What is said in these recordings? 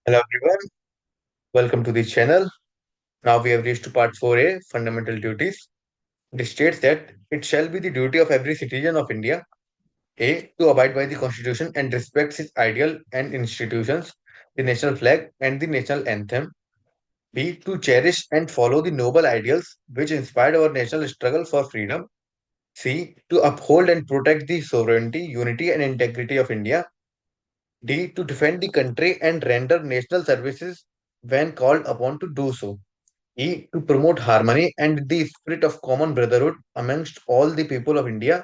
Hello everyone, welcome to the channel. Now we have reached to part 4a, Fundamental Duties. It states that it shall be the duty of every citizen of India A. To abide by the Constitution and respect its ideal and institutions, the national flag and the national anthem. B. To cherish and follow the noble ideals which inspired our national struggle for freedom. C. To uphold and protect the sovereignty, unity, and integrity of India. D. To defend the country and render national services when called upon to do so. E. To promote harmony and the spirit of common brotherhood amongst all the people of India,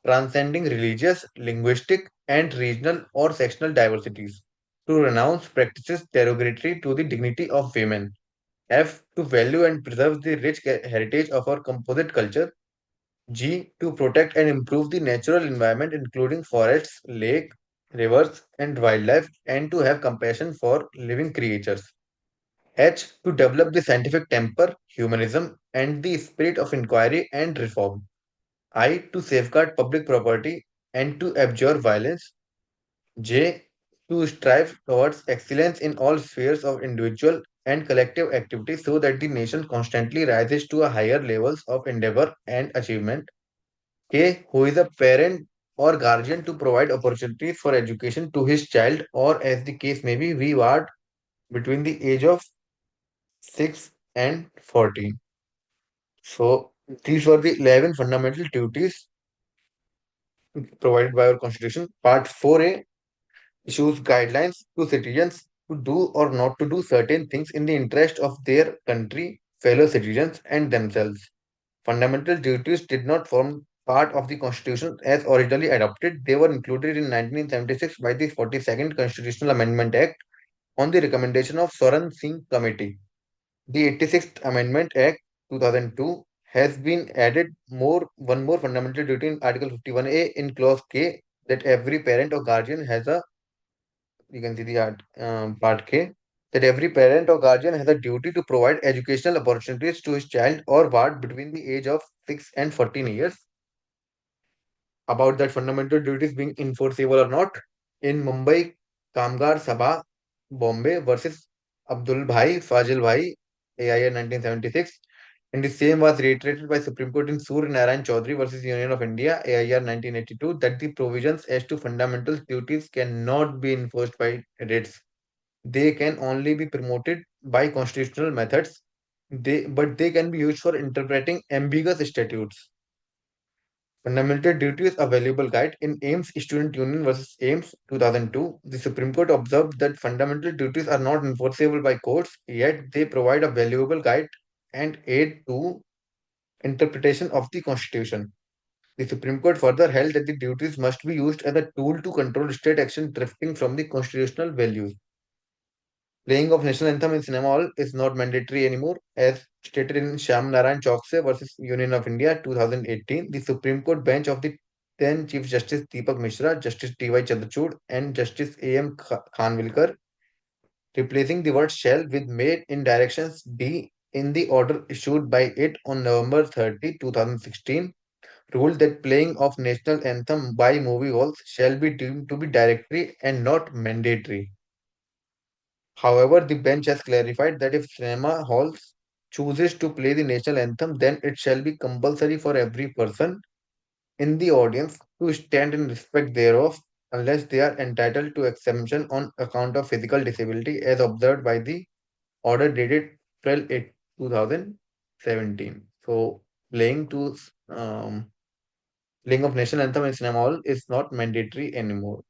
transcending religious, linguistic, and regional or sectional diversities. To renounce practices derogatory to the dignity of women. F. To value and preserve the rich heritage of our composite culture. G. To protect and improve the natural environment, including forests, lakes, rivers, and wildlife, and to have compassion for living creatures. H. To develop the scientific temper, humanism, and the spirit of inquiry and reform. I. To safeguard public property and to abjure violence. J. To strive towards excellence in all spheres of individual and collective activity so that the nation constantly rises to a higher levels of endeavor and achievement. K. Who is a parent or guardian to provide opportunities for education to his child or as the case may be, we ward between the age of 6 and 14. So these were the 11 fundamental duties provided by our Constitution. Part 4a issues guidelines to citizens to do or not to do certain things in the interest of their country, fellow citizens, and themselves. Fundamental duties did not form part of the Constitution as originally adopted. They were included in 1976 by the 42nd Constitutional Amendment Act on the recommendation of Soran Singh Committee. The 86th Amendment Act 2002 has been added one more fundamental duty in Article 51A in Clause K that every parent or guardian has a you can see the part K that every parent or guardian has a duty to provide educational opportunities to his child or ward between the age of 6 and 14 years. About that fundamental duties being enforceable or not, in Mumbai Kamgar Sabha, Bombay versus Abdul Bhai Fazil Bhai, AIR 1976, and the same was reiterated by Supreme Court in Surya Narayan Chaudhary versus Union of India, AIR 1982, that the provisions as to fundamental duties cannot be enforced by writs. They can only be promoted by constitutional methods. But they can be used for interpreting ambiguous statutes. Fundamental Duty is a valuable guide. In Ames Student Union versus Ames 2002, the Supreme Court observed that fundamental duties are not enforceable by courts, yet they provide a valuable guide and aid to interpretation of the Constitution. The Supreme Court further held that the duties must be used as a tool to control state action drifting from the constitutional values. Playing of national anthem in cinema hall is not mandatory anymore, as stated in Shyam Narayan Chokse versus Union of India 2018. The Supreme Court bench of the then Chief Justice Deepak Mishra, Justice T.Y. Chandrachud, and Justice A.M. Khanwilkar, replacing the word shall with may in directions D in the order issued by it on November 30, 2016, ruled that playing of national anthem by movie halls shall be deemed to be directory and not mandatory. However, the bench has clarified that if cinema halls chooses to play the national anthem, then it shall be compulsory for every person in the audience to stand in respect thereof, unless they are entitled to exemption on account of physical disability, as observed by the order dated 12/8 2017. So, playing to playing of national anthem in cinema hall is not mandatory anymore.